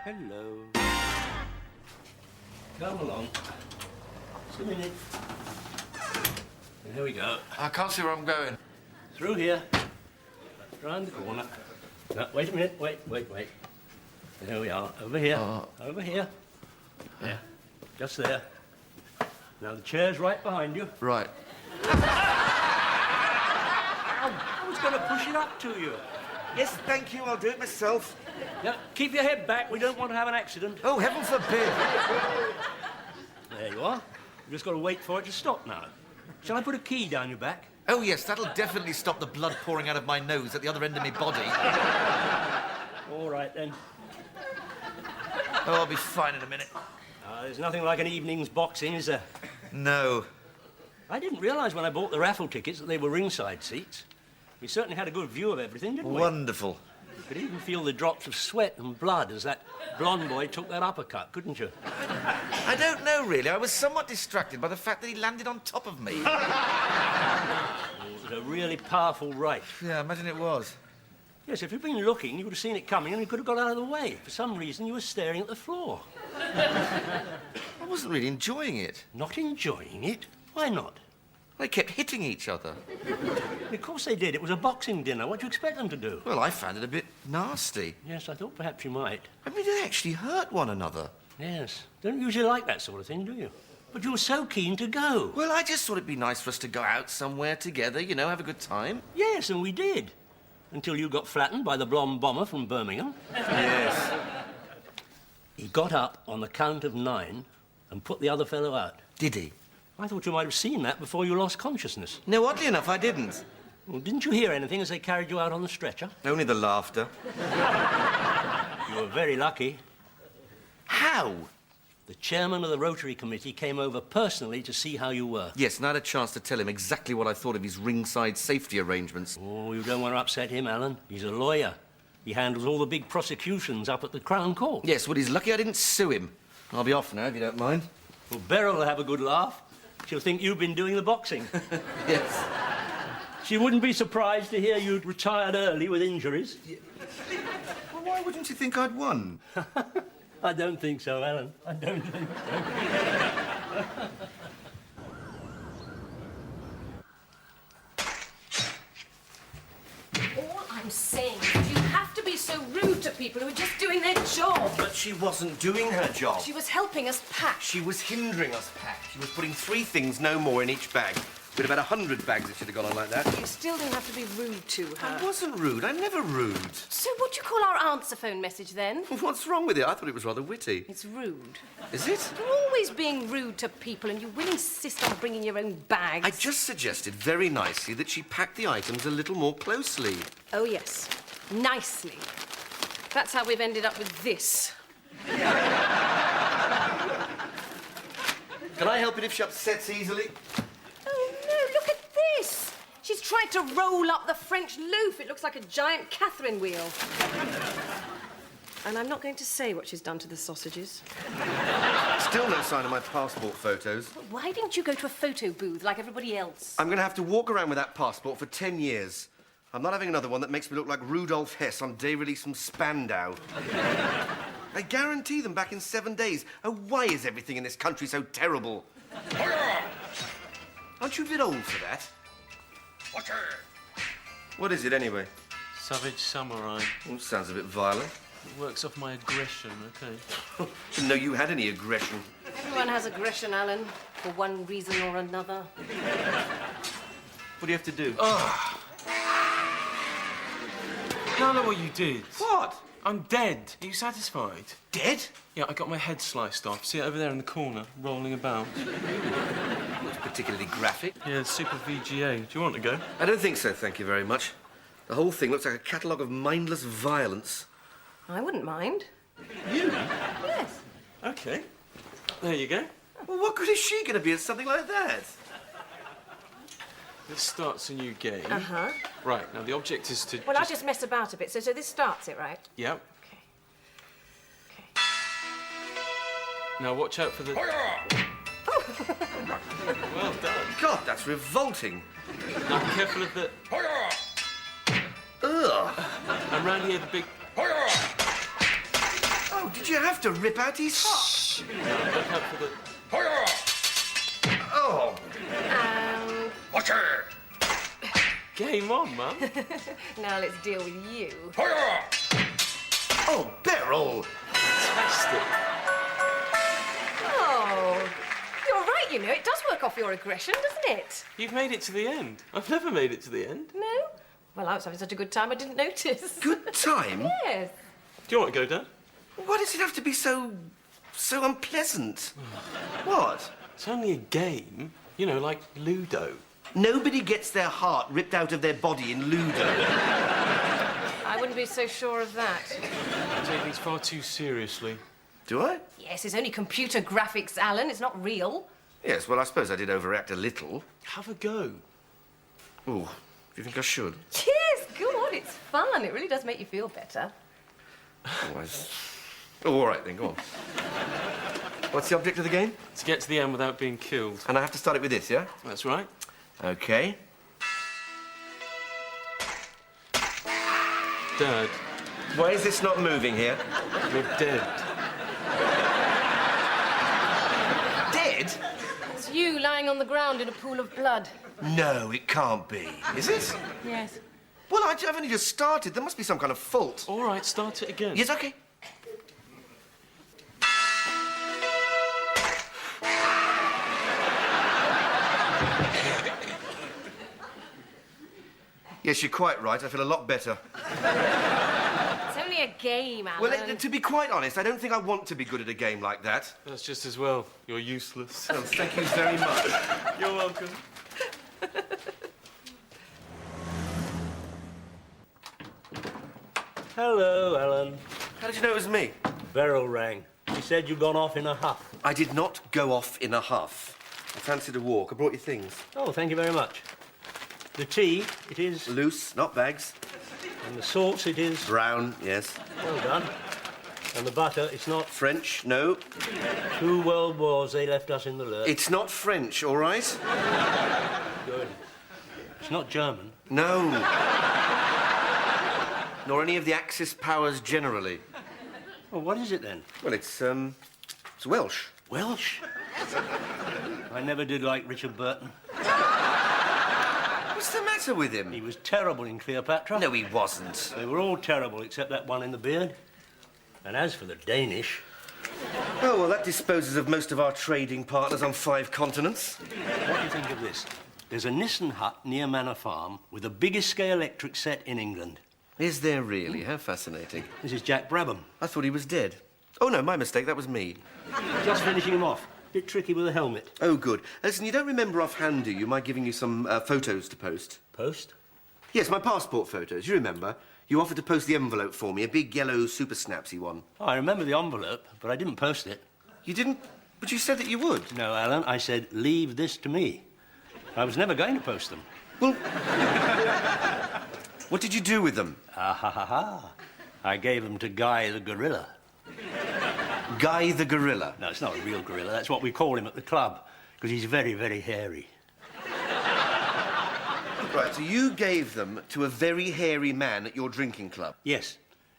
Hello. Come along. Just a minute. Here we go. I can't see where I'm going. Through here. Round the corner. No, wait a minute. Wait. There we are. Over here. Over here. Yeah. Just there. Now the chair's right behind you. Right. I was going to push it up to you. Yes, thank you. I'll do it myself. Now, keep your head back. We don't want to have an accident. Oh, heaven forbid. There you are. You've just got to wait for it to stop now. Shall I put a key down your back? Oh, yes, that'll definitely stop the blood pouring out of my nose at the other end of my body. All right, then. Oh, I'll be fine in a minute. There's nothing like an evening's boxing, is there? No. I didn't realise when I bought the raffle tickets that they were ringside seats. We certainly had a good view of everything, didn't we? Wonderful. You could even feel the drops of sweat and blood as that blonde boy took that uppercut, couldn't you? I don't know, really. I was somewhat distracted by the fact that he landed on top of me. It was a really powerful right. Yeah, I imagine it was. Yes, if you'd been looking, you would have seen it coming and you could have got out of the way. For some reason, you were staring at the floor. I wasn't really enjoying it. Not enjoying it? Why not? They kept hitting each other. Of course they did. It was a boxing dinner. What do you expect them to do? Well, I found it a bit nasty. Yes, I thought perhaps you might. I mean, they actually hurt one another. Yes. Don't usually like that sort of thing, do you? But you were so keen to go. Well, I just thought it'd be nice for us to go out somewhere together, you know, have a good time. Yes, and we did. Until you got flattened by the blonde bomber from Birmingham. Yes. He got up on the count of 9 and put the other fellow out. Did he? I thought you might have seen that before you lost consciousness. No, oddly enough, I didn't. Well, didn't you hear anything as they carried you out on the stretcher? Only the laughter. You were very lucky. How? The chairman of the Rotary Committee came over personally to see how you were. Yes, and I had a chance to tell him exactly what I thought of his ringside safety arrangements. Oh, you don't want to upset him, Alan. He's a lawyer. He handles all the big prosecutions up at the Crown Court. Yes, well, he's lucky I didn't sue him. I'll be off now, if you don't mind. Well, Beryl will have a good laugh. She'll think you've been doing the boxing. Yes. She wouldn't be surprised to hear you'd retired early with injuries. Well, why wouldn't you think I'd won? I don't think so, Alan. I don't think so. All I'm saying is you have to be so rude to people who are just doing their job. But she wasn't doing her job. She was helping us pack. She was hindering us pack. She was putting 3 things, no more, in each bag. We'd have had 100 bags if she'd have gone on like that. You still don't have to be rude to her. I wasn't rude. I'm never rude. So what do you call our answer phone message then? What's wrong with it? I thought it was rather witty. It's rude. Is it? You're always being rude to people and you will insist on bringing your own bags. I just suggested very nicely that she pack the items a little more closely. Oh, yes. Nicely. That's how we've ended up with this. Can I help it if she upsets easily? Oh, no, look at this. She's tried to roll up the French loaf. It looks like a giant Catherine wheel. And I'm not going to say what she's done to the sausages. Still no sign of my passport photos. Why didn't you go to a photo booth like everybody else? I'm going to have to walk around with that passport for 10 years. I'm not having another one that makes me look like Rudolf Hess on day release from Spandau. I guarantee them back in 7 days. Oh, why is everything in this country so terrible? Aren't you a bit old for that? What is it, anyway? Savage Samurai. Oh, sounds a bit violent. It works off my aggression, okay? Didn't know you had any aggression. Everyone has aggression, Alan, for one reason or another. What do you have to do? I know what you did. What? I'm dead. Are you satisfied? Dead? Yeah, I got my head sliced off. See it over there in the corner, rolling about? Not particularly graphic. Yeah, super VGA. Do you want to go? I don't think so, thank you very much. The whole thing looks like a catalogue of mindless violence. I wouldn't mind. You? Yes. Okay. There you go. Well, what good is she going to be at something like that? This starts a new game. Uh-huh. Right, now the object is to Well, I'll just mess about a bit. So this starts it, right? Yep. Okay. Now watch out for the... Well done. God, that's revolting. Now be careful of the... Ugh. And round here, the big... Oh, did you have to rip out his heart? Look out for the... Oh. Watch it! Game on, Mum. Now let's deal with you. Oh, Beryl! Fantastic. Oh, you're right, you know. It does work off your aggression, doesn't it? You've made it to the end. I've never made it to the end. No? Well, I was having such a good time I didn't notice. Good time? Yes. Do you want to go, Dad? Why does it have to be so unpleasant? What? It's only a game. You know, like Ludo. Nobody gets their heart ripped out of their body in Ludo. I wouldn't be so sure of that. I take these far too seriously. Do I? Yes, it's only computer graphics, Alan. It's not real. Yes, well, I suppose I did overact a little. Have a go. Oh, do you think I should? Yes, go on. It's fun. It really does make you feel better. Otherwise... Oh, all right, then, go on. What's the object of the game? To get to the end without being killed. And I have to start it with this, yeah? That's right. OK. Dad, Why is this not moving here? you're dead. Dead? It's you lying on the ground in a pool of blood. No, it can't be. Is it? Yes. Well, I've only just started. There must be some kind of fault. All right, start it again. Yes, OK. Yes, you're quite right. I feel a lot better. It's only a game, Alan. Well, to be quite honest, I don't think I want to be good at a game like that. That's just as well. You're useless. Well, thank you very much. You're welcome. Hello, Alan. How did you know it was me? Beryl rang. She said you'd gone off in a huff. I did not go off in a huff. I fancied a walk. I brought you things. Oh, thank you very much. The tea, it is... Loose, not bags. And the sauce, it is... Brown, yes. Well done. And the butter, it's not... French, no. 2 world wars, they left us in the lurch. It's not French, all right? Good. It's not German. No. Nor any of the Axis powers generally. Well, what is it then? Well, it's Welsh. Welsh? I never did like Richard Burton. What's the matter with him? He was terrible in Cleopatra. No, he wasn't. They were all terrible, except that one in the beard. And as for the Danish... Oh, well, that disposes of most of our trading partners on 5 continents. What do you think of this? There's a Nissan hut near Manor Farm with the biggest scale electric set in England. Is there really? How fascinating. This is Jack Brabham. I thought he was dead. Oh, no, my mistake. That was me. Just finishing him off. Bit tricky with a helmet. Oh, good. Listen, you don't remember offhand, do you, my giving you some photos to post? Post? Yes, my passport photos. You remember? You offered to post the envelope for me, a big yellow super snapsy one. Oh, I remember the envelope, but I didn't post it. You didn't? But you said that you would. No, Alan, I said, leave this to me. I was never going to post them. Well, what did you do with them? Ah, ha, ha, ha. I gave them to Guy the gorilla. Guy the gorilla. No, it's not a real gorilla. That's what we call him at the club, because he's very, very hairy. Right, so you gave them to a very hairy man at your drinking club? Yes.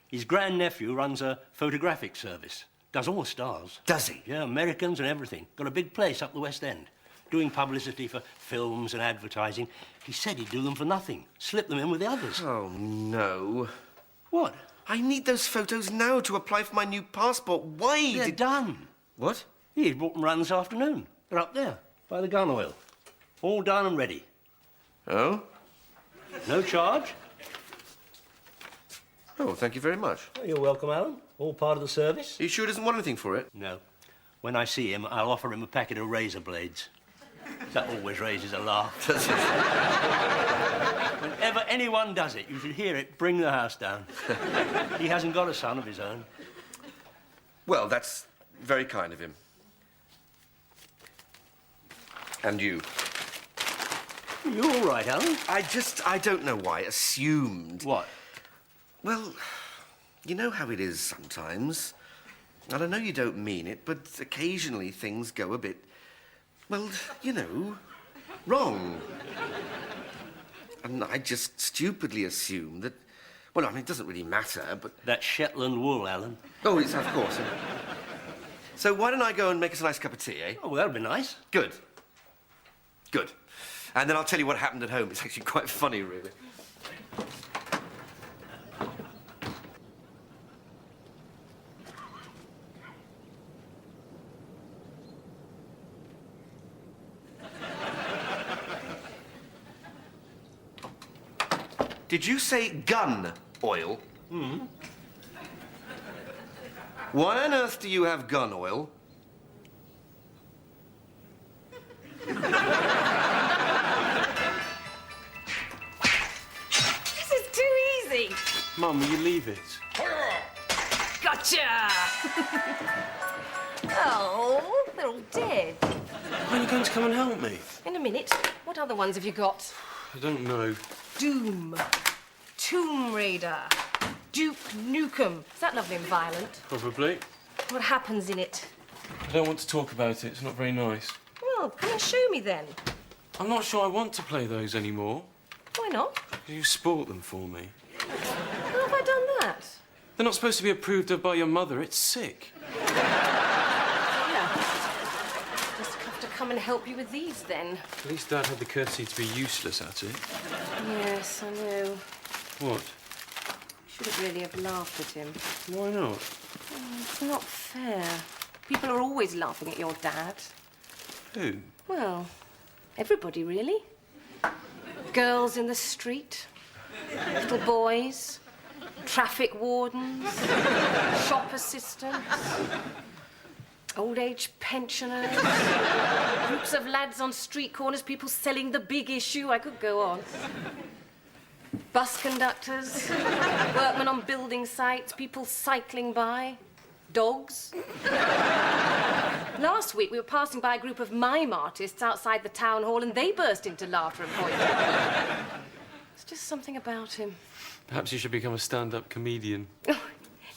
His grandnephew runs a photographic service. Does all the stars. Does he? Yeah, Americans and everything. Got a big place up the West End. Doing publicity for films and advertising. He said he'd do them for nothing. Slip them in with the others. Oh, no. What? I need those photos now to apply for my new passport. Why They're done. What? He brought them round this afternoon. They're up there, by the gun oil. All done and ready. Oh? No charge. Oh, thank you very much. Oh, you're welcome, Alan. All part of the service. Are you sure he doesn't want anything for it? No. When I see him, I'll offer him a packet of razor blades. That always raises a laugh. Whenever anyone does it, you should hear it bring the house down. He hasn't got a son of his own. Well, that's very kind of him. And you. You're all right, Alan. I don't know why, assumed. What? Well, you know how it is sometimes. And I know you don't mean it, but occasionally things go a bit, well, you know, wrong. And I just stupidly assumed that, Well, I mean, it doesn't really matter, but... That's Shetland wool, Alan. Oh, it's of course. So why don't I go and make us a nice cup of tea, eh? Oh, well, that'd be nice. Good. Good. And then I'll tell you what happened at home. It's actually quite funny, really. Did you say gun oil? Hmm. Why on earth do you have gun oil? This is too easy. Mum, will you leave it? Gotcha! Oh, they're all dead. When are you going to come and help me? In a minute. What other ones have you got? I don't know. Doom. Tomb Raider. Duke Nukem. Is that lovely and violent? Probably. What happens in it? I don't want to talk about it. It's not very nice. Well, come and show me then. I'm not sure I want to play those anymore. Why not? You sport them for me. How have I done that? They're not supposed to be approved of by your mother. It's sick. Yeah. Just have to come and help you with these then. At least Dad had the courtesy to be useless at it. Yes, I know. What? Shouldn't really have laughed at him. Why not? It's not fair. People are always laughing at your dad. Who? Well, everybody, really. Girls in the street, little boys, traffic wardens, shop assistants, old-age pensioners, groups of lads on street corners, people selling the big issue. I could go on. Bus conductors, workmen on building sites, people cycling by, dogs. Last week, we were passing by a group of mime artists outside the town hall, and they burst into laughter and pointed. It's just something about him. Perhaps you should become a stand-up comedian.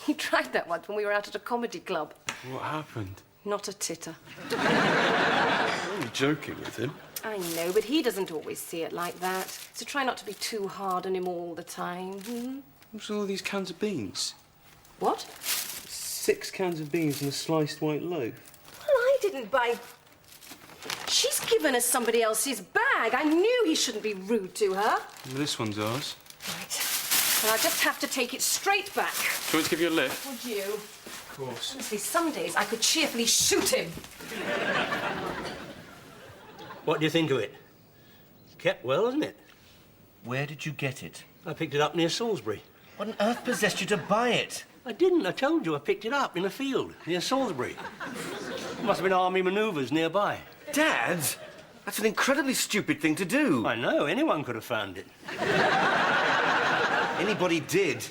He tried that once when we were out at a comedy club. What happened? Not a titter. I'm only joking with him. I know, but he doesn't always see it like that. So try not to be too hard on him all the time. Hmm? What's all these cans of beans? What? 6 cans of beans and a sliced white loaf. Well, I didn't buy... She's given us somebody else's bag. I knew he shouldn't be rude to her. Well, this one's ours. Right. Well, I just have to take it straight back. Do you want me to give you a lift? Would you? Of course. Honestly, some days I could cheerfully shoot him. What do you think of it? It's kept well, isn't it? Where did you get it? I picked it up near Salisbury. What on earth possessed you to buy it? I didn't. I told you I picked it up in a field near Salisbury. Must have been army manoeuvres nearby. Dad, that's an incredibly stupid thing to do. I know. Anyone could have found it. Anybody did.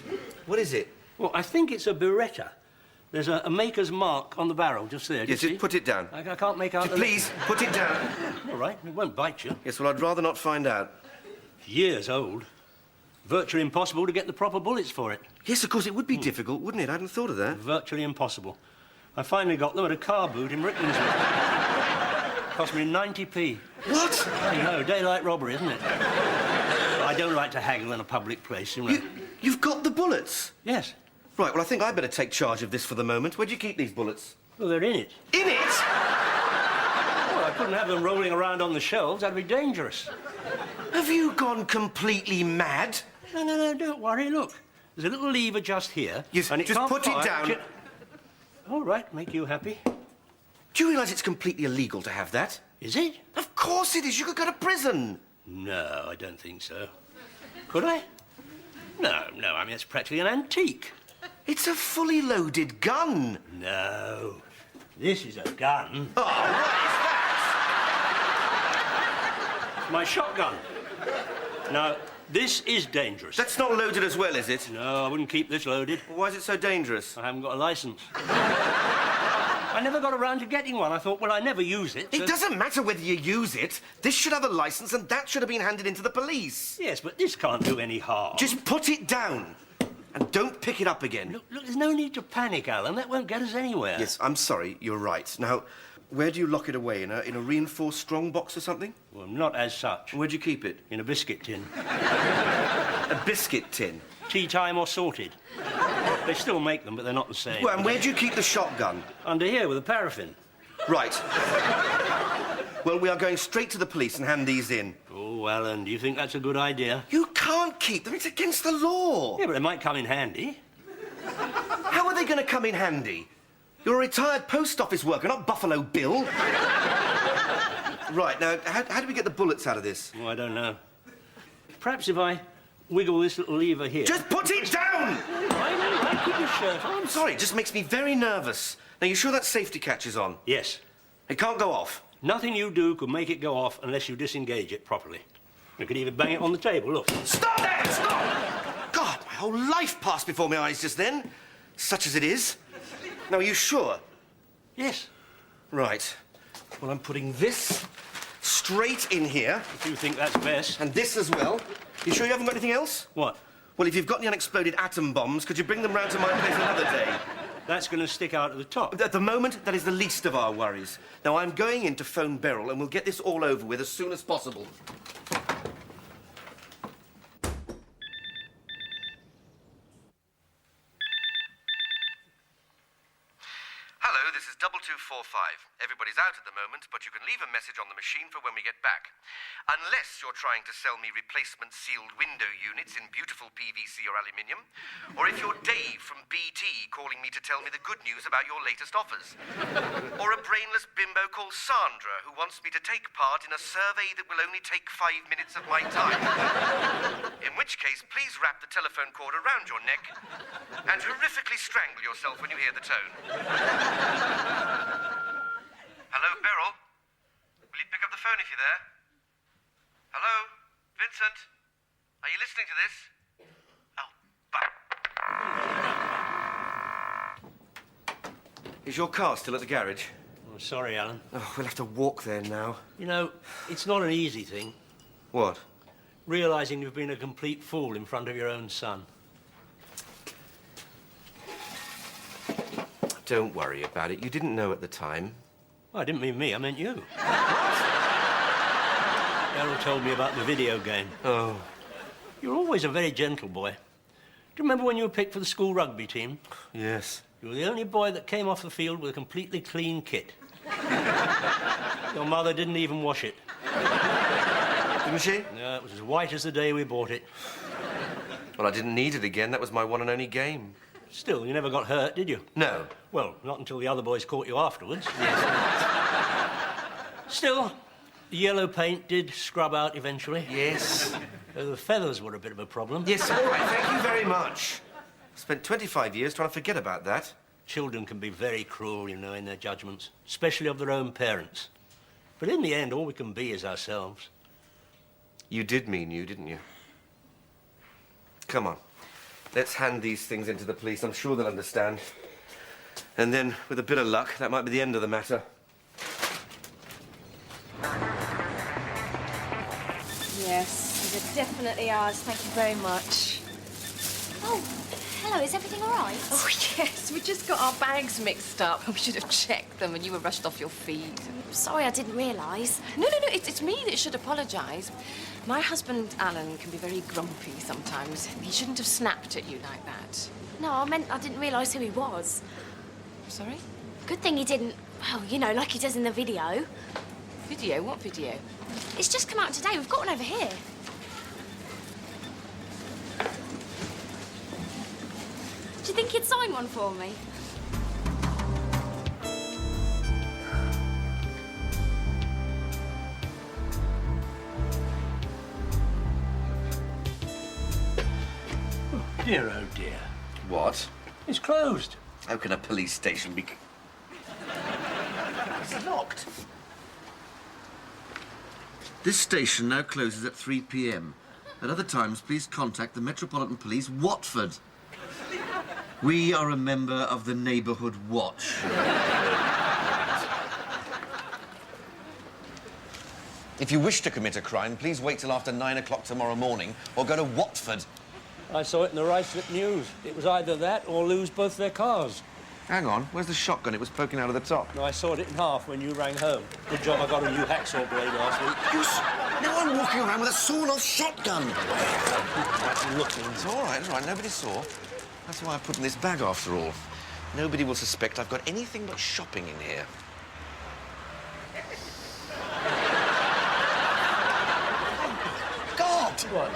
What is it? Well, I think it's a Beretta. There's a maker's mark on the barrel just there. Do Yes, you just see? put it down. I can't make out. Please, put it down. All right. It won't bite you. Yes, well, I'd rather not find out. Years old. Virtually impossible to get the proper bullets for it. Yes, of course, it would be difficult, wouldn't it? I hadn't thought of that. Virtually impossible. I finally got them at a car boot in Rickmansworth. Cost me 90p. What? I know, daylight robbery, isn't it? I don't like to haggle in a public place, you know. You've got the bullets? Yes. Right, well, I think I'd better take charge of this for the moment. Where'd you keep these bullets? Well, they're in it. In it? Well, I couldn't have them rolling around on the shelves. That'd be dangerous. Have you gone completely mad? No, don't worry. Look, there's a little lever just here. Yes, and it just can't put it fire. down. All right, make you happy. Do you realise it's completely illegal to have that? Is it? Of course it is. You could go to prison. No, I don't think so. Could I? No, I mean, it's practically an antique. It's a fully loaded gun. No, this is a gun. Oh, what is that? My shotgun. Now, this is dangerous. That's not loaded as well, is it? No, I wouldn't keep this loaded. Why is it so dangerous? I haven't got a licence. I never got around to getting one. I thought, well, I never use it. It doesn't matter whether you use it. This should have a licence and that should have been handed in to the police. Yes, but this can't do any harm. Just put it down and don't pick it up again. Look, there's no need to panic, Alan. That won't get us anywhere. Yes, I'm sorry. You're right. Now, where do you lock it away? In a reinforced strong box or something? Well, not as such. Where'd you keep it? In a biscuit tin. A biscuit tin? Tea time or sorted. They still make them, but they're not the same. Well, and where do you keep the shotgun? Under here with a paraffin. Right. Well, we are going straight to the police and hand these in. Oh, Alan, do you think that's a good idea? You can't keep them. It's against the law. Yeah, but they might come in handy. How are they going to come in handy? You're a retired post office worker, not Buffalo Bill. Right, now, how do we get the bullets out of this? Oh, I don't know. Perhaps if I wiggle this little lever here... Just put it down! I keep your shirt on. I'm sorry, it just makes me very nervous. Now, you sure that safety catch is on? Yes. It can't go off? Nothing you do could make it go off unless you disengage it properly. You could even bang it on the table, look. Stop that! Stop! God, my whole life passed before my eyes just then. Such as it is. Now, are you sure? Yes. Right. Well, I'm putting this straight in here. If you think that's best. And this as well. You sure you haven't got anything else? What? Well, if you've got any unexploded atom bombs, could you bring them round to my place another day? That's going to stick out at the top. At the moment, that is the least of our worries. Now, I'm going in to phone Beryl, and we'll get this all over with as soon as possible. Hello, this is 0245. Everybody's out at the moment, but you can leave a message on the machine for when we get back. Unless you're trying to sell me replacement sealed window units in beautiful PVC or aluminium, or if you're Dave from BT calling me to tell me the good news about your latest offers. Or a brainless bimbo called Sandra who wants me to take part in a survey that will only take 5 minutes of my time. In which case, please wrap the telephone cord around your neck and horrifically strangle yourself when you hear the tone. Hello, Beryl? Will you pick up the phone if you're there? Hello? Vincent? Are you listening to this? Oh, fuck. Is your car still at the garage? Oh, sorry, Alan. Oh, we'll have to walk there now. You know, it's not an easy thing. What? Realising you've been a complete fool in front of your own son. Don't worry about it. You didn't know at the time. Well, I didn't mean me, I meant you. Beryl told me about the video game. Oh. You're always a very gentle boy. Do you remember when you were picked for the school rugby team? Yes. You were the only boy that came off the field with a completely clean kit. Your mother didn't even wash it. Didn't she? No, it was as white as the day we bought it. Well, I didn't need it again. That was my one and only game. Still, you never got hurt, did you? No. Well, not until the other boys caught you afterwards. Still, the yellow paint did scrub out eventually. Yes. The feathers were a bit of a problem. Yes, all right. Thank you very much. I spent 25 years trying to forget about that. Children can be very cruel, you know, in their judgments, especially of their own parents. But in the end, all we can be is ourselves. You did mean you, didn't you? Come on. Let's hand these things into the police. I'm sure they'll understand. And then, with a bit of luck, that might be the end of the matter. Yes, these are definitely ours. Thank you very much. Oh, hello, is everything all right? Oh, yes, we just got our bags mixed up. We should have checked them and you were rushed off your feet. Sorry, I didn't realise. No, it's me that should apologise. My husband, Alan, can be very grumpy sometimes. He shouldn't have snapped at you like that. No, I meant I didn't realise who he was. Sorry? Good thing he didn't, well, you know, like he does in the video. Video? What video? It's just come out today. We've got one over here. Do you think he'd sign one for me? Dear, oh dear. What? It's closed. How can a police station be... It's locked. This station now closes at 3 p.m. At other times, please contact the Metropolitan Police, Watford. We are a member of the Neighbourhood Watch. If you wish to commit a crime, please wait till after 9 o'clock tomorrow morning or go to Watford. I saw it in the Ruislip News. It was either that or lose both their cars. Hang on, where's the shotgun? It was poking out of the top. No, I sawed it in half when you rang home. Good job I got a new hacksaw blade last week. Now I'm walking around with a sawn-off shotgun. Looking. It's all right, nobody saw. That's why I put in this bag, after all. Nobody will suspect I've got anything but shopping in here. God! What?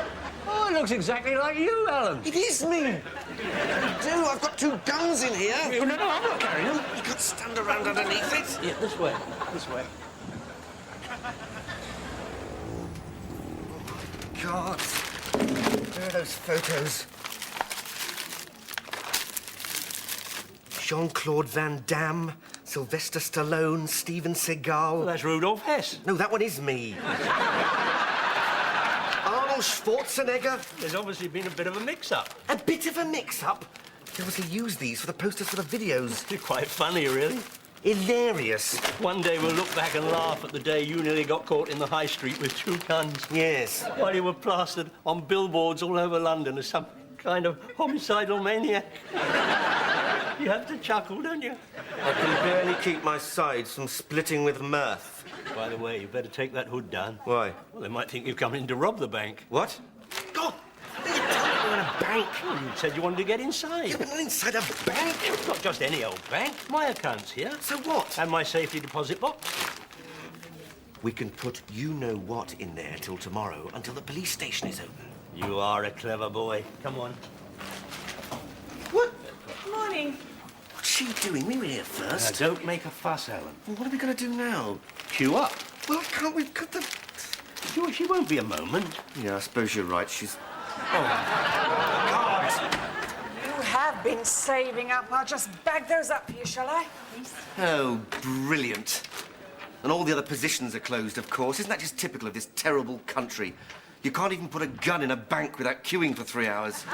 Oh, it looks exactly like you, Alan. It is me! You do, I've got 2 guns in here. No, I'm not carrying them. You can't stand around underneath it. Yeah, this way. This way. God. Where are those photos? Jean-Claude Van Damme, Sylvester Stallone, Steven Seagal. Well, that's Rudolf Hess. No, that one is me. Arnold Schwarzenegger. There's obviously been a bit of a mix-up. A bit of a mix-up. They obviously use these for the posters for the videos. It's quite funny, really. Hilarious. One day we'll look back and laugh at the day you nearly got caught in the high street with 2 guns. Yes. While you were plastered on billboards all over London as some kind of homicidal maniac. You have to chuckle, don't you? I can barely keep my sides from splitting with mirth. By the way, you better take that hood down. Why? Well, they might think you've come in to rob the bank. What? God! What are you telling me? We're in a bank. Well, you said you wanted to get inside. Yeah, but not inside a bank. It's not just any old bank. My account's here. So what? And my safety deposit box. We can put you-know-what in there till tomorrow, until the police station is open. You are a clever boy. Come on. What? Morning. What's she doing? We were here Now, first. don't make a fuss, Alan. Well, what are we going to do now? Queue up. Well, can't we cut the... She won't be a moment. Yeah, I suppose you're right. She's... You have been saving up. I'll just bag those up for you, shall I? Oh, brilliant. And all the other positions are closed, of course. Isn't that just typical of this terrible country? You can't even put a gun in a bank without queuing for 3 hours.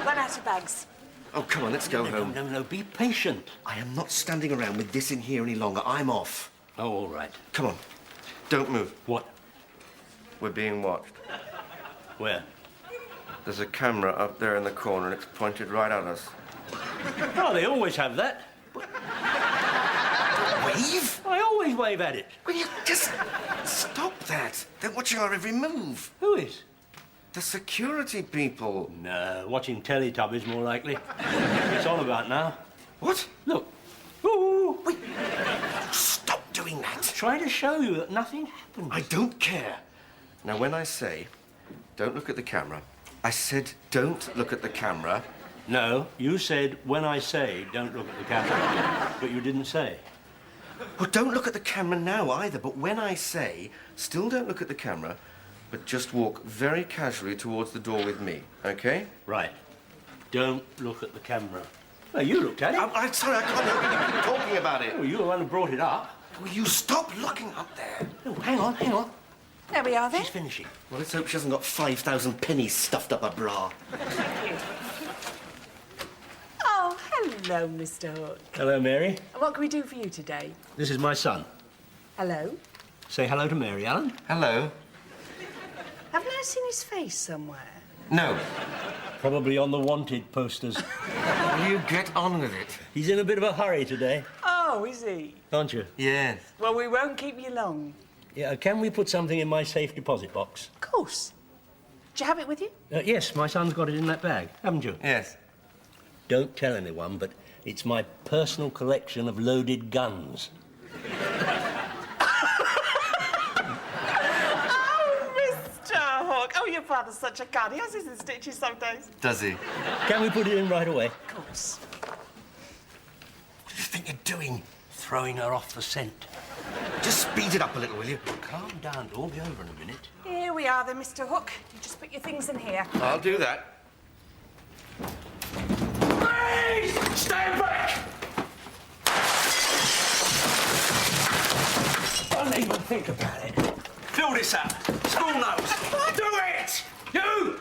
Run out of bags. Oh, come on, let's go home. No, be patient. I am not standing around with this in here any longer. I'm off. Oh, all right. Come on. Don't move. What? We're being watched. Where? There's a camera up there in the corner and it's pointed right at us. Oh, they always have that. Wave? I always wave at it. Will you just stop that? They're watching our every move. Who is? The security people. No, watching Teletubbies more likely. It's all about now. What? Look. Ooh. Wait. Stop doing that. Trying to show you that nothing happens. I don't care. Now, when I say, don't look at the camera, I said, don't look at the camera. No, you said, when I say, don't look at the camera. But you didn't say. Well, don't look at the camera now either, but when I say, still don't look at the camera, but just walk very casually towards the door with me, okay? Right. Don't look at the camera. Oh, you looked at it. I'm sorry, I can't help you keep talking about it. Oh, you're the one who brought it up. Will you stop looking up there? Oh, hang on. There we are, then. She's finishing. Well, let's hope she hasn't got 5,000 pennies stuffed up her bra. Oh, hello, Mr. Hook. Hello, Mary. What can we do for you today? This is my son. Hello? Say hello to Mary, Alan. Hello. Haven't I seen his face somewhere? No. Probably on the wanted posters. Will you get on with it? He's in a bit of a hurry today, Oh, is he? aren't you? Yes. Well, we won't keep you long. Yeah, can we put something in my safe deposit box? Of course. Do you have it with you? Yes, my son's got it in that bag, haven't you? Yes. Don't tell anyone, but it's my personal collection of loaded guns. Mr. Hook. Oh, your father's such a cad. He has his in stitches some days. Does he? Can we put it in right away? Of course. What do you think you're doing? Throwing her off the scent. Just speed it up a little, will you? Calm down, it'll all be over in a minute. Here we are, then, Mr. Hook. You just put your things in here. I'll do that. Please, stand back! Don't even think about it. Fill this up. School notes. Do it! You!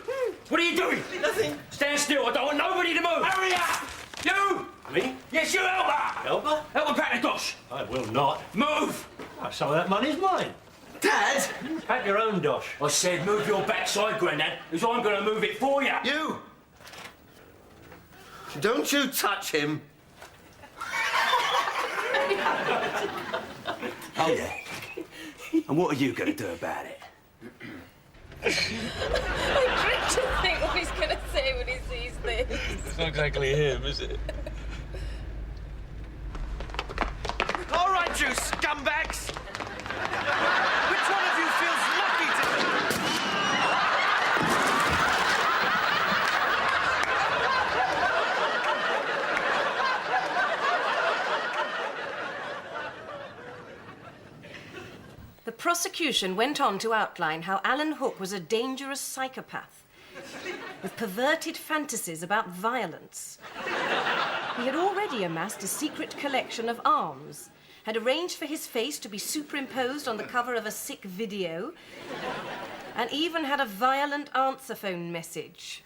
What are you doing? Nothing. Stand still. I don't want nobody to move. Hurry up! You! Me? Yes, you, help her! Help her? Help her pack the dosh. I will not. Move! Oh, some of that money's mine. Dad! Pack your own dosh. I said move your backside, Grandad, because I'm going to move it for you. You! Don't you touch him. Oh, yeah. And what are you going to do about it? I dread to think what he's going to say when he sees this. It's not exactly him, is it? All right, you scumbags! Which one of you feels lucky to... The prosecution went on to outline how Alan Hook was a dangerous psychopath with perverted fantasies about violence. He had already amassed a secret collection of arms, had arranged for his face to be superimposed on the cover of a sick video, and even had a violent answer phone message.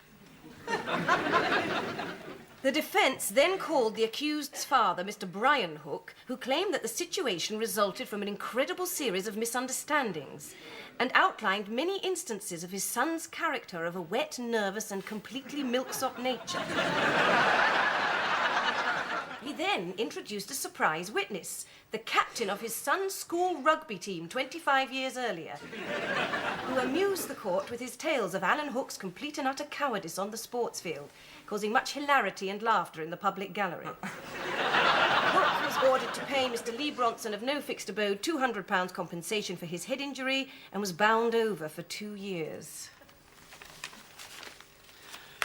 The defence then called the accused's father, Mr. Brian Hook, who claimed that the situation resulted from an incredible series of misunderstandings and outlined many instances of his son's character of a wet, nervous and completely milksop nature. He then introduced a surprise witness, the captain of his son's school rugby team 25 years earlier, who amused the court with his tales of Alan Hook's complete and utter cowardice on the sports field, causing much hilarity and laughter in the public gallery. Hook was ordered to pay Mr. Lee Bronson of no fixed abode £200 compensation for his head injury and was bound over for 2 years.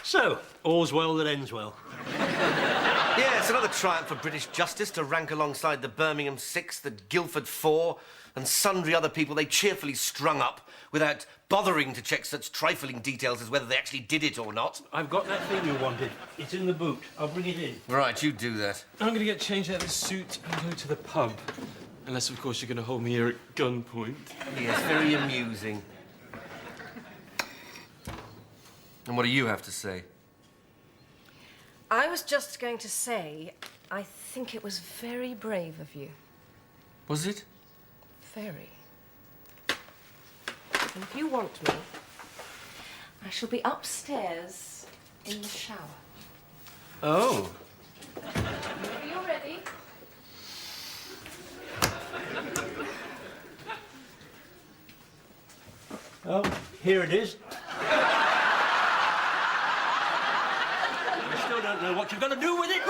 So, all's well that ends well. Yeah, it's another triumph for British justice to rank alongside the Birmingham Six, the Guildford Four, and sundry other people they cheerfully strung up without bothering to check such trifling details as whether they actually did it or not. I've got that thing you wanted. It's in the boot. I'll bring it in. Right, you do that. I'm going to get changed out of this suit and go to the pub. Unless, of course, you're going to hold me here at gunpoint. Yes, very amusing. And what do you have to say? I was just going to say, I think it was very brave of you. Was it? Very. And if you want me, I shall be upstairs in the shower. Oh. Are you ready? Oh, here it is. You still don't know what you're going to do with it?